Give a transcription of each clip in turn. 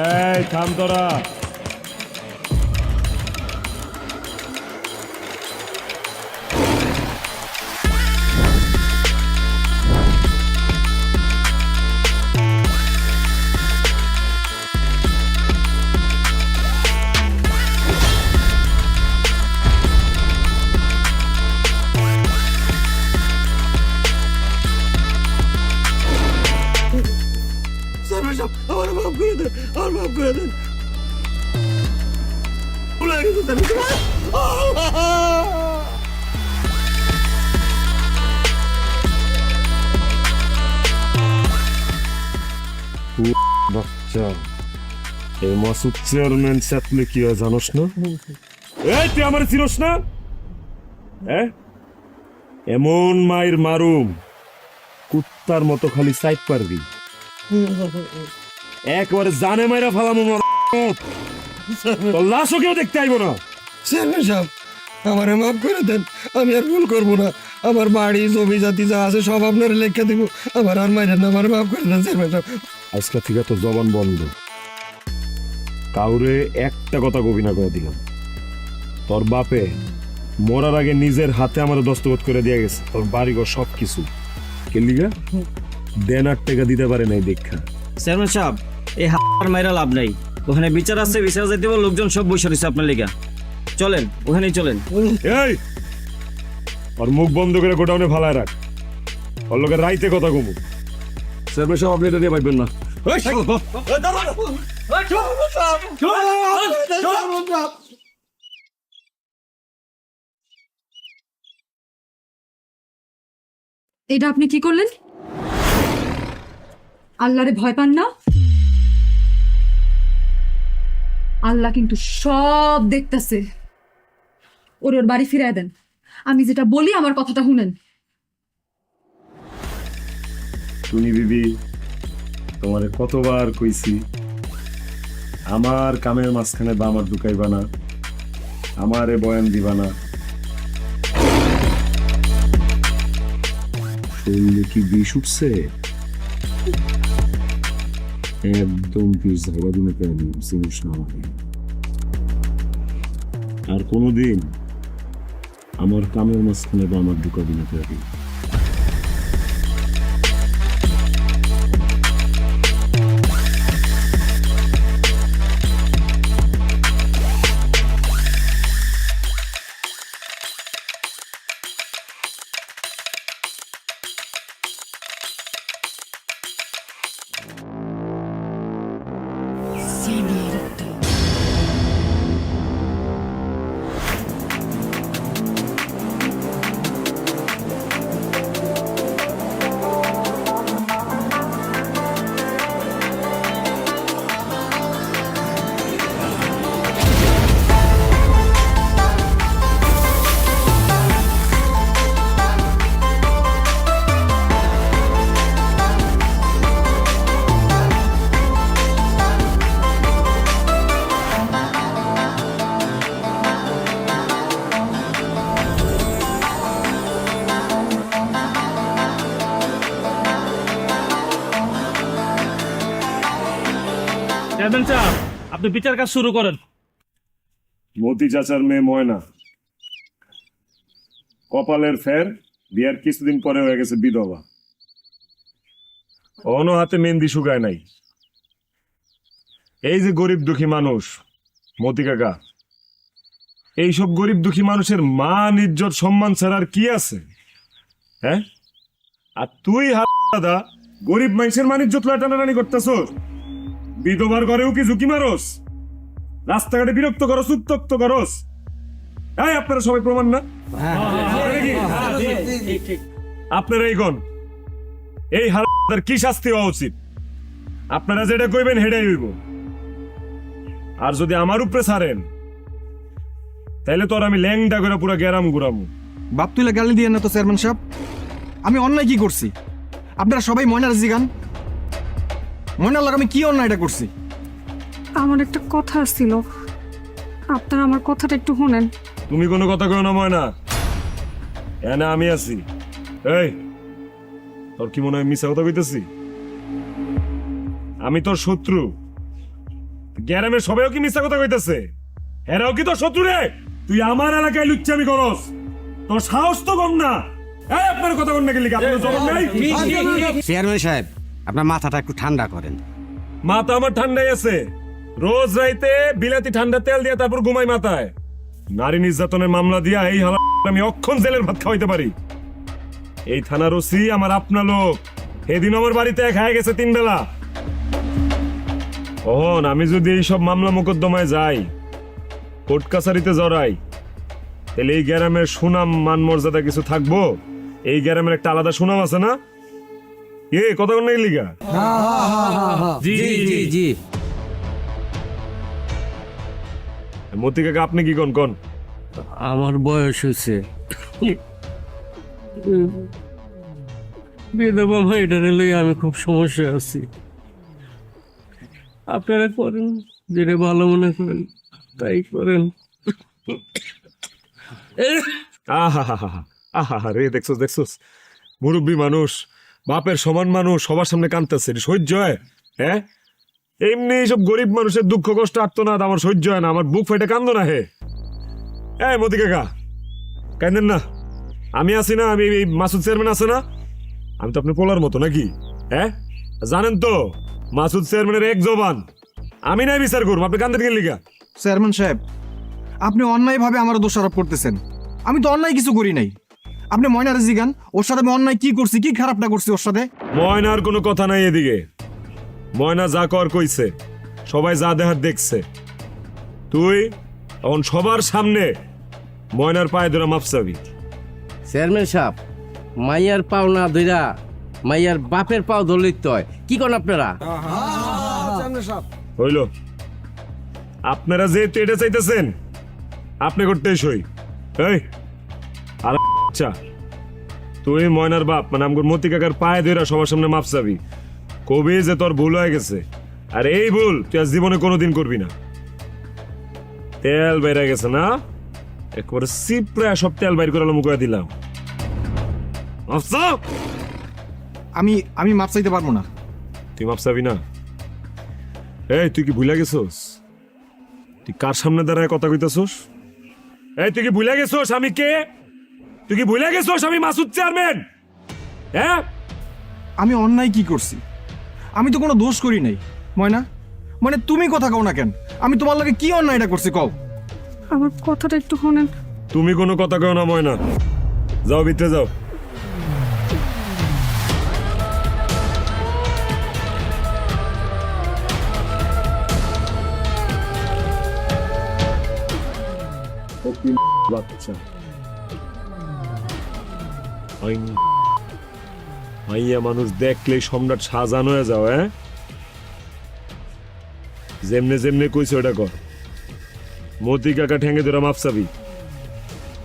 এই থাম তোরা। আমার মাফ করে দেন, আমার মাফ করে দেন। ভুলে গেছি বাচ্চা, এই মাসুদ চেয়ারম্যান সাথে কি হয় জানোস না? এই তুই আমার চিনোস না? হ্যাঁ, এমন মায়ের মারুম কুত্তার মতো খালি সাইড পারবি, একবারে জানে মাইরা ফালামো, তোর লাশও কেউ দেখতে আইব না। চেয়ারম্যান সাহেব, আমার মাফ করে দেন, আমি আর ভুল করবো না। আমার বাড়ি জমি জাতি যা আছে সব আপনার লেখা দিব, আমার আর মাইরেন না, আমার মাফ করে দেন চেয়ারম্যান সাহেব। আজকে থেকে তো জবান বন্ধ, কাউরে একটা কথা কবি না করে দিলাম। তোর বাপে মরার আগে নিজের হাতে আমার দস্তখত করে দিয়ে গেছে তোর বাড়িঘর সব কিছু। কেলিগা দেনার টাকা দিতে পারে নাই দেখা। চেয়ারম্যান সাহেব, এই হার মাইরা লাভ নাই, ওখানে বিচার আছে, বিচার যাইতে হবে, লোকজন সব বসে রয়েছে আপনার লেগা। চলেন, ওখানেই চলেন। এই আর মুখ বন্ধ করে গোডাউনে ফালায় রাখ, ওর লোকের রাইতে কথা কমু। চেয়ারম্যান সাহেব, আপনি এটা নিয়ে পাইবেন না। এটা আপনি কি করলেন? আল্লাহরে ভয় পান না? আল্লাহ কিন্তু সব দেখতেছে। ওর বাড়ি ফিরায় দেন। আমি যেটা বলি আমার কথাটা শুনেন। টুনি বিবি, তোমারে কতবার কইছি আমার কামের মাঝখানে বা আমার ঢুকাইবা না, আমারে বয়ান দিবা না। শরীরে কি বিষ উঠছে? একদম বিষ ধাবা দিনে চিনিস না আমাকে। আর কোনোদিন আমার কামের মাঝখানে বা আমার ঢুকাবি না পেয়ে। চেয়ারম্যান সাহেব, আপনি বিচার কাজ শুরু করেন। মতি চাচার মেয়ে ময়না কপালের ফের, বিয়ার কিছুদিন পরে হয়ে গেছে বিধবা। অন্য হাতে মেহেন্দি শুকায় নাই। এই যে গরিব দুঃখী মানুষ মতি কাকা, এইসব গরিব দুঃখী মানুষের মান ইজ্জত সম্মান ছাড়া আর কি আছে? হ্যাঁ, আর তুই দাদা গরিব মানুষের মান ইজ্জত টানাটানি করতেছ, বিধবার ঘরেও কি ঝুঁকি মারস, রাস্তাঘাটে বিরক্ত করস, উত্তক্ত করস। হ্যাঁ, আপনারা সবাই প্রমাণ না? আপনারা এই গণ, এই হারার কি শাস্তি হওয়া উচিত? আপনারা যেটা কইবেন হেডাই হইব। আর যদি আমার উপরে ছাড়েন তাহলে তোর আমি ল্যাংডা করে পুরো গ্যারাম ঘুরামু। বাপ তুইলা গালি দিয়ে না তো চেয়ারম্যান সাহেব, আমি অন্যায় কি করছি? আপনারা সবাই ময়নার জিগান, ময়নার লাগ আমি কি অন্যায়টা করছি? আমার একটা কথা ছিল, আপনারা আমার কথাটা একটু শুনেন। তুমি কোনো কথা কও না ময়না, এনে আমি আছি। এই তোর কি মনে হয় মিছা কথা কইতেছি? আমি তোর শত্রু, গ্যারামের সবাইও কি মিথ্যা কথা কইতেছে? এরাও কি তোর শত্রু রে? তুই আমার এলাকায় লুচ্চামি করস, তোর সাহস তো কম না। এই আপনার কথা কন না গেলি আপনার জবাব নাই? চেয়ারম্যান সাহেব, আপনার মাথাটা একটু ঠান্ডা করেন। মাথা আমার ঠান্ডাই আছে। রোজ রাইতে বিলাতি ঠান্ডা তেল দিয়ে তারপর ঘুমাই মাথায়। নারী নির্যাতনের মামলা দিয়া এই হালা আমি অক্ষণ জেলের ভাত খাওয়াইতে পারি। এই থানার ওসি আমার আপনা লোক, এদিন আমার বাড়িতে খায় গেছে 3 বেলা। ওহন আমি যদি এইসব মামলা মোকদ্দমায় যাই, কোর্ট কাছারিতে জড়াই, তাহলে এই গ্রামের সুনাম মান মর্যাদা কিছু থাকবো? এই গ্রামের একটা আলাদা সুনাম আছে না? এ কথা কোন লিগা? জি জি জি। মতি কাকা আপনি কি কোন কোন? আমার বয়স হয়েছে, বিধবা মেয়েটারে লইয়া আমি খুব সমস্যা আছি। আপনারা করেন যেটা ভালো মনে করেন তাই করেন। আহা রে, দেখছোস দেখছোস, মুরব্বী মানুষ, বাপের সমান মানুষ সবার সামনে কাঁদতেছে, সহ্য হয়? হ্যাঁ, এমনি সব গরিব মানুষের দুঃখ কষ্ট আর্তনাদ আমার সহ্য হয় না, আমার বুক ফেটে কান্দো না হে। এই মতি কাকা কান্দেন না, আমি আছি না, আমি এই মাসুদ চেয়ারম্যান আছে না, আমি তো আপনার পোলার মতো নাকি? হ্যাঁ, জানেন তো মাসুদ চেয়ারম্যানের এক জবান, আমি নাই বিচার করবো, আপনি কান্দেন গেল লিগা? চেয়ারম্যান সাহেব, আপনি অন্যায়ভাবে আমার দোষারোপ করতেছেন। আমি তো অন্যায় কিছু করি নাই। আপনি ময়নারে জিগান, ওর সাথে আমি অন্যায় কি করছি, কি খারাপটা করছি ওর সাথে। ময়নার কোনো কথা নাই এদিকে। ময়না যা কর কইছে, সবাই যা দেখার দেখছে। তুই এখন সবার সামনে ময়নার পায়ে ধরে মাপ চাবি। চেয়ারম্যান সাহেব, মাইয়ার পাও না ধইরা মাইয়ার বাপের পাও ধরলেই তো হয়। কি করেন আপনারা? হইল, আপনারা যেহেতু এটা চাইতেছেন, আপনি করতে সই। এই আর আচ্ছা, তুই ময়নার বাপ মানে আমগর মতি কাকার পায়ে ধরে সবার সামনে মাপ চাবি, কবি যে তোর ভুল হয়ে গেছে, আর এই ভুল তুই আজ জীবনে কোনোদিন করবি না। তেল বেড়ে গেছে না, একবারে সিপ্রা সব তেল বাইর করে মুখে দিলাম। আমি মাপ চাইতে পারবো না। তুই মাপ চাবি না? এই তুই কি ভুলে গেছোস? তুই কার সামনে দাঁড়ায় কথা কইতাছোস? এই তুই কি ভুলে গেছোস আমি কে? তুই কি ভুলে গেছোস আমি মাসুদ চেয়ারম্যান? হ্যাঁ, আমি অন্যায় কি করছি? আমি তো কোনো দোষ করি নাই। ময়না, মানে তুমি কথা কও না কেন? আমি তোমার লাগে কি অন্যায়টা করছি কও? আমার কথাটা একটু শোনেন। তুমি কোনো কথা কও না ময়না, যাও ভিতরে যাও। বাচ্চা মাইয়া মানুষ দেখলেই সম্রাট সাজানো হয়ে যাও। হ্যাঁ, যেমনে যেমনে কইছে ওটা কর। মতি কাকা ঠেঙ্গে ধরে মাপ চাবি,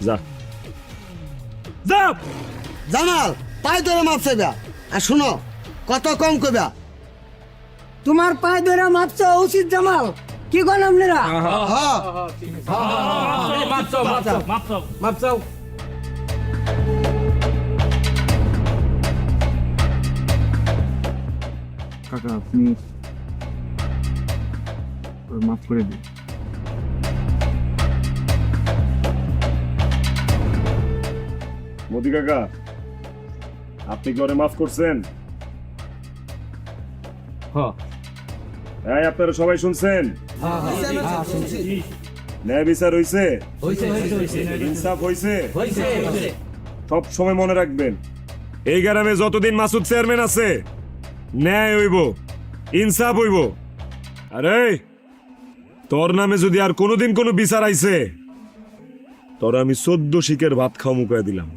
যা যা। জামাল পায়ে ধরে মাপ চাইবা, আর শুনো কত কম কইবা। তোমার পায়ে ধরে মাপ চাওয়া উচিত জামাল, কি করেন আপনারা? মাপ চাও। কাকা আপনি মাফ করে দিন। মোদি কাকা, আপনি কি ওরে মাফ করছেন? হ্যাঁ, আপনারা সবাই শুনছেন? ন্যায় বিচার হইছে, ইনসাফ হইছে। সব সময় মনে রাখবেন, এই গ্রামে যতদিন মাসুদ চেয়ারম্যান আছে, ন্যায় হইব, ইনসাফ হইব। আরে তোর নামে যদি আর কোনোদিন কোনো বিচার আইছে, তোর আমি 14 শিকের ভাত খাওয়া মুখায় দিলাম।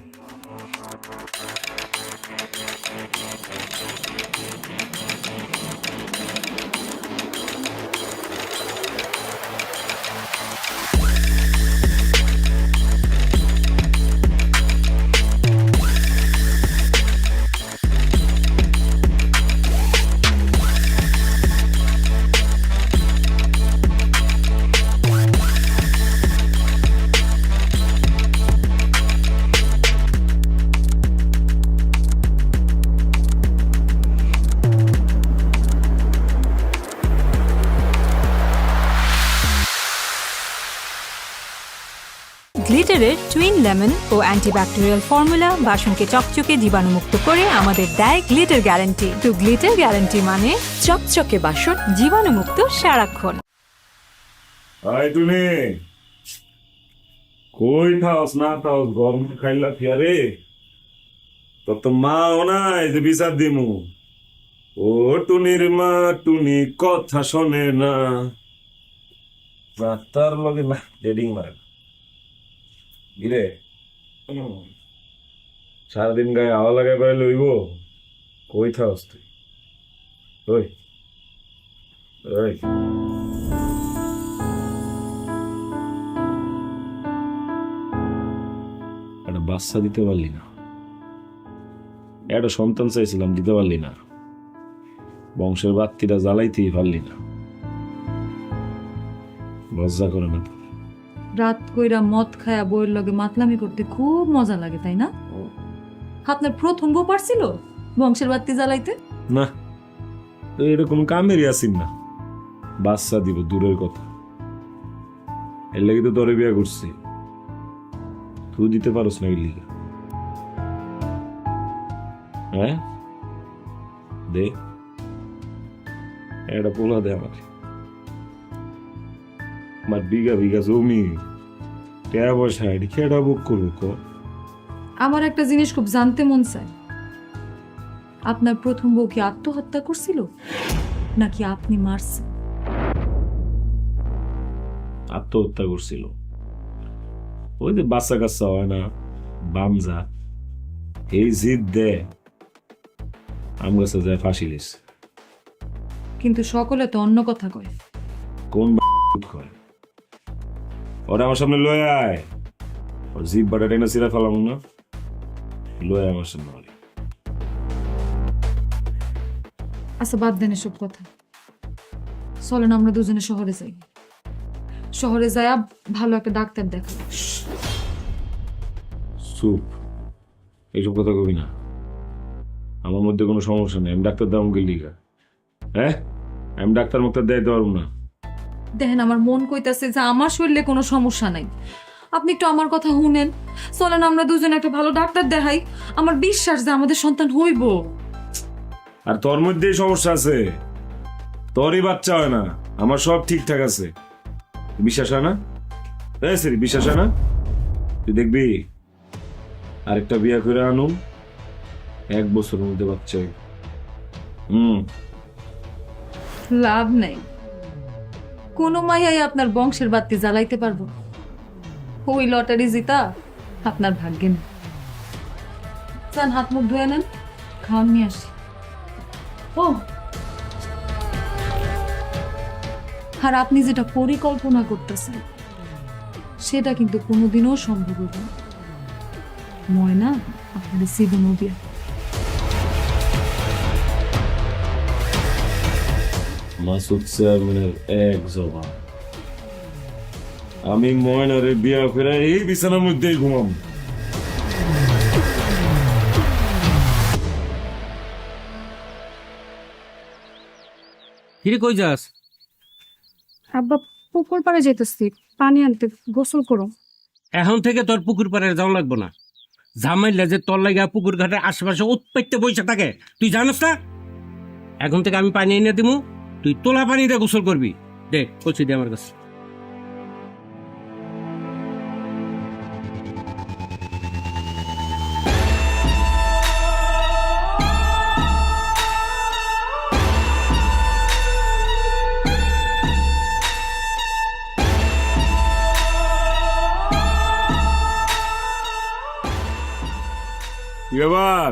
লিটারের টুইন লেমন ও অ্যান্টিব্যাকটেরিয়াল ফর্মুলা বাসনকে চকচকে জীবাণুমুক্ত করে আমাদের দেয় গ্লিটার গ্যারান্টি। তো গ্লিটার গ্যারান্টি মানে চকচকে বাসন জীবাণুমুক্ত সারাক্ষণ। আয় টুনি, কই থাকস না থাকস গরম খাইলা ফিয়ারে? তোর তো মাও নাই যে বিচার দিমু। ও টুনির মা, টুনি কথা শোনে না। তার লগে না ডেডিং মার গিরে, সারাদিন গায়ে হাওয়া লাগাই বেড়াই লইব। কই থাকস তুই? ওই ওই একটা বাচ্চা দিতে পারলি না, একটা সন্তান চাইছিলাম দিতে পারলি না, বংশের বাত্তিটা জ্বালাইতেই পারলি না। লজ্জা করে না? রাত কইরা মদ খায়া বইয়ের লগে মাতলামি করতে খুব মজা লাগে, তাই না? আপনার প্রথম বউ পারছিল বংশের বাতি জ্বালাইতে? না, তো এটা কোনো কামেরই আসিন না। বাচ্চা দিব দূরের কথা, এর লাগি তো তোরে বিয়া করছি। তুই দিতে পারস না এর লিগা? হ্যাঁ দে, এটা পোলা দে আমাকে। আমার বিঘা বিঘা জমি, টাকা পয়সা এটি কেডা বুক করবো ক? আমার একটা জিনিস খুব জানতে মন চায়, আপনার প্রথম বউ কি আত্মহত্যা করছিল নাকি আপনি মারছেন? আত্মহত্যা করছিল। ওই যে বাচ্চা কাচ্চা হয় না, বামজা, এই জিদ দে আম গাছে যায় ফাঁসি লিস। কিন্তু সকলে তো অন্য কথা কয়। কোন কয়? ওরা আমার সামনে লয়ে আয়, ওর জিভ বাটা টেনে সিরা ফেলাম না, লয়ে আমার সামনে হলে। আচ্ছা বাদ দেন এসব কথা, চলেন আমরা দুজনে শহরে যাই। শহরে যায়া ভালো একটা ডাক্তার দেখাবো। চুপ, এইসব কথা কবি না। আমার মধ্যে কোনো সমস্যা নেই, আমি ডাক্তার দাম গেলি গা। হ্যাঁ, আমি ডাক্তার মুক্তার দেয় পারবো না। দেখেন আমার মন কইতাছে যে আমার শরীরে কোনো সমস্যা নাই, আপনি একটু আমার কথা শুনেন। চলেন আমরা দুজনে একটা ভালো ডাক্তার দেখাই, আমার বিশ্বাস যে আমাদের সন্তান হইব। আর তোর মধ্যেই সমস্যা আছে, তোরই বাচ্চা হয় না, আমার সব ঠিকঠাক আছে। বিশ্বাস হয় না? সরি, বিশ্বাস হয় না? তুই দেখবি আরেকটা বিয়া করে আনুম, 1 বছরের মধ্যে বাচ্চা হইব। লাভ নাই, কোনো মাইয়াই আপনার বংশের বাতি জ্বালাইতে পারবো না। ওই লটারি জিতা আপনার ভাগ্যে নেই। চান হাত মুখ ধুয়ে নেন, খাওয়ান নিয়ে আসি। ও আর আপনি যেটা পরিকল্পনা করতেছেন সেটা কিন্তু কোনোদিনও সম্ভব হবে না। ময়না আপনাদের জীবনও বিয়া। মাসুদ চেয়ারম্যানের এক জবাব, আমি ময়নারে বিয়া করে এই বিছানার মধ্যেই ঘুমাম। কিরে কই যাস? আব্বা পুকুর পাড়ে যেতেছি পানি আনতে, গোসল করো। এখন থেকে তোর পুকুর পাড়ে যাওয়া লাগবো না। জামাইলে যে তোর লাগা পুকুর ঘাটের আশেপাশে উৎপাইতে বসে থাকে তুই জানোস না? এখন থেকে আমি পানি এনে দিমু, তুই তোলা পানি দিয়ে গোসল করবি। দে কচি দে আমার কাছে। কি ব্যাপার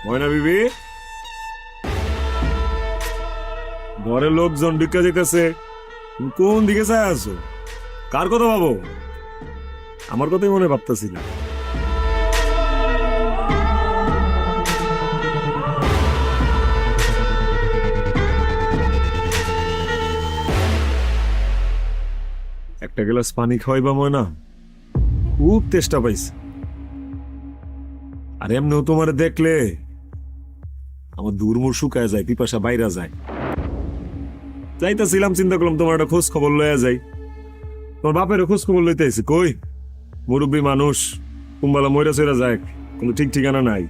ময়না বিবি? ঘরের লোকজন ঢুকে যেতেছে, তুমি কোন দিকে চাই আছো? কার কথা ভাবো? আমার কথাই মনে ভাবতেছিলাম। একটা গ্লাস পানি খাওয়াইবা ময়না? খুব তেষ্টা পাইছে। আর এমনিও তোমার দেখলে আমার দুর্মুর শুকায় যায়, পিপাসা বাইরা যায়। যাইতেছিলাম, চিন্তা করলাম তোমার একটা খোঁজ খবর লইয়া যাই। তোমার বাপের খোঁজ খবর লইতে আইছি। কই মুরব্বী মানুষ কুম্বালা ময়রা চইরা যায়, কোনো ঠিক ঠিকানা নাই।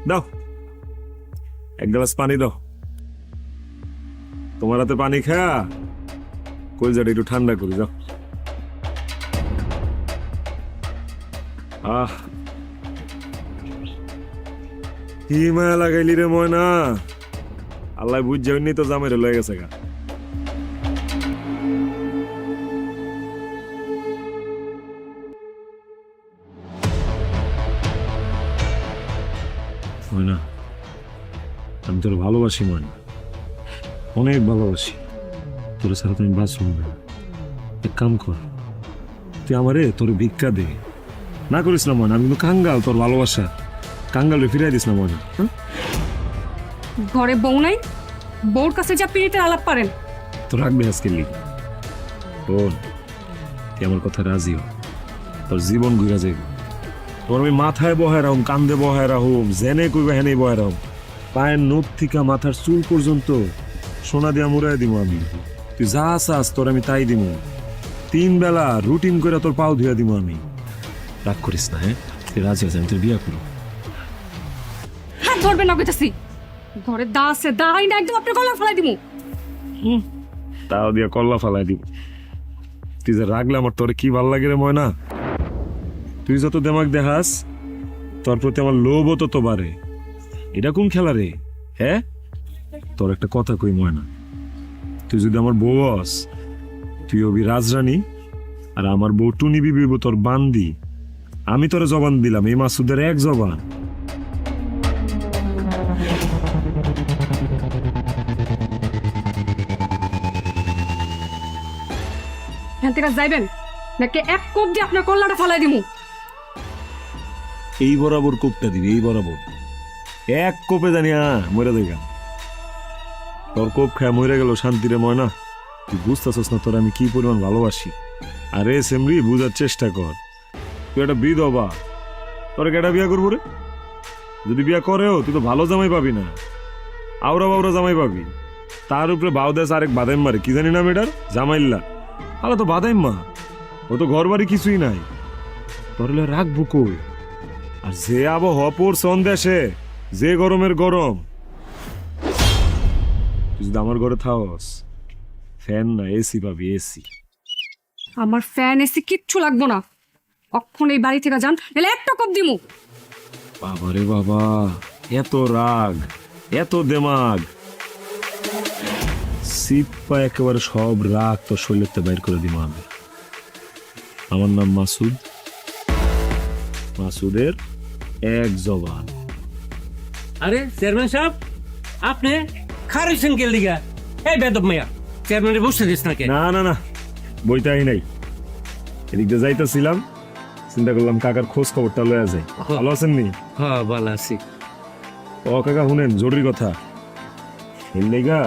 দাও এক গ্লাস পানি দাও। তোমার হাতে পানি খায়া কলজাটা একটু ঠান্ডা করি, যাও। আহ কি মায়া লাগাইলি রে ময়না, আল্লাহ বুঝ যাবেননি তো জামাইরে লয়ে গেছে গা। ময়না আমি তোর ভালোবাসি ময়না, অনেক ভালোবাসি তোর ছাড়া তো আমি বাঁচব না। এক কাম কর, তুই আমারে তোর ভিক্ষা দে। না করিস না ময়না, আমি কিন্তু কাঙ্গাল, তোর ভালোবাসা কাঙ্গালে ফিরাই দিস না ময়না। হ্যাঁ? ঘরে বউ নাই, বউর কাছে যা পিড়িতে আলাপ পারেন। তো রাখবি আজকে লিখ বোন, তুই আমার কথা রাজি হ, তোর জীবন ঘুরে যাইব। তোর আমি মাথায় বহায় রাহুম, কান্দে বহায় রাহুম, জেনে কইবা হেনে বহায় রাহুম, পায়ের নখ থেকে মাথার চুল পর্যন্ত সোনা দিয়া মুড়াই দিব আমি। তুই যা চাস তোর আমি তাই দিব, 3 বেলা রুটিন করে তোর পাও ধুয়া দিব আমি। রাগ করিস না, হ্যাঁ তুই রাজি আছে, আমি তোর বিয়া করব। হাত ধরবেন না কইতাছি, ঘরে দা আছে, দাঁড়াই না একদম আপনার গলা ফেলাই দিমু। তাও দিয়া কল্লা ফালাই দিব। তুই যে রাগলে আমার তোর কি ভাল লাগে রে ময়না, তুই যত দেমাগ দেখাস তোর প্রতি আমার লোভও তত বাড়ে। এটা কোন খেলা রে? হ্যাঁ তোর একটা কথা কই ময়না, তুই যদি আমার বউ হস, তুই হবি রাজরানী আর আমার বউ টুনি বিবি হইব তোর বান্দি। আমি তোরে জবান দিলাম, এই মাসুদের এক জবান। এখান থেকে যাইবেন নাকি এক কোপ দিয়ে আপনার কল্লাটা ফেলাই দিমু। এই বরাবর কোপটা দিবি, এই বরাবর এক কোপে জানি মরে দেখা। তোর কোপ খায় মরে গেল শান্তিরে ময়না, তুই বুঝতেছস না তোর আমি কি পরিমাণ ভালোবাসি। আরে সেমরি বুঝার চেষ্টা কর, তুই একটা বিধবা, তোর কেটা বিয়া করবো রে? যদি বিয়া করেও তুই তো ভালো জামাই পাবি না, আওরা বাউরা জামাই পাবি। তার উপরে বাউ দেশ আরেক বাদাইম মারে, কি জানি না মেয়েটার জামাইল্লা, আলা তো বাদাইম মা, ও তো ঘর বাড়ি কিছুই নাই, তোর রাখবো কই? আর যে আবহাওয়া পড়ছে দেশে, যে গরমের গরম, তুই যদি আমার ঘরে থাকস, ফ্যান না এসি পাবি, এসি। আমার ফ্যান এসি কিচ্ছু লাগবো না, অক্ষণ এই বাড়ি থেকে যান, নাহলে একটা কোপ দিমু। বাবারে বাবা, এত রাগ, এত দেমাগ, সিপ্পা একেবারে সব রাগ তোর শরীরতে বাইর করে দিব আমি। আমার নাম মাসুদ, মাসুদের এক জবান। আরে চেয়ারম্যান সাহেব, আপনি খারিছেন কে লিগা? এই বেদব মেয়া, চেয়ারম্যানে বসতে দিস না কে? না না না, বইটাই নাই, এদিক দিয়ে যাইতেছিলাম, চিন্তা করলাম কাকার খোঁজ খবরটা লয়া যায়। ভালো আছেন নি? হ্যাঁ ভালো আছি। ও কাকা শুনেন, জরুরি কথা, এর লেগা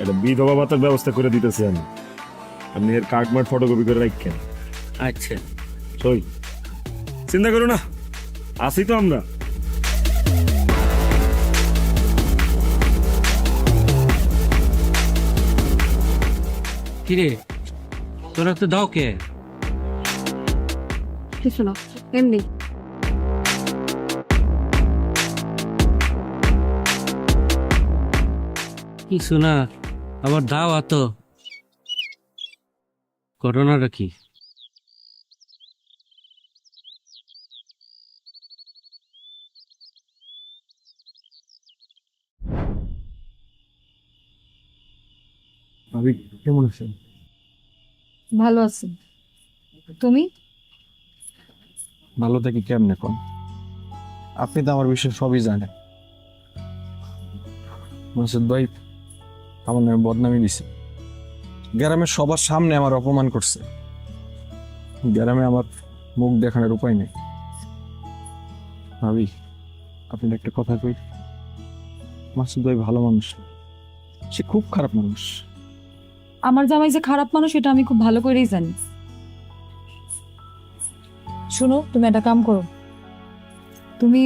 একটা বিধবা ভাতার ব্যবস্থা করে দিতেছি আমি, আপনি এর কার্ডমার্ড ফটোকপি করে রাখেন। আচ্ছা সই, চিন্তা করো না, আসি তো আমরা। কিরে, তোরা তো দাও কে? কিছু না, এমনি। কিছু না, আবার দাও আত করোনাটা কি? ভাবি কেমন আছেন? ভালো আছি, তুমি? ভালো থাকি কেমনে কোন? আপনি তো আমার বিষয়ে সবই জানেন। মাসুদ ভাই আমার নামে বদনামি দিছে, গ্রামের সবার সামনে আমার অপমান করছে, গ্রামে আমার মুখ দেখানোর উপায় নেই। ভাবি আপনি একটা কথা কই, মাসুদ ভাই ভালো মানুষ, সে খুব খারাপ মানুষ। আমার জামাই যে খারাপ মানুষ এটা আমি খুব ভালো করেই জানি। শোনো, তুমি একটা কাম করো, তুমি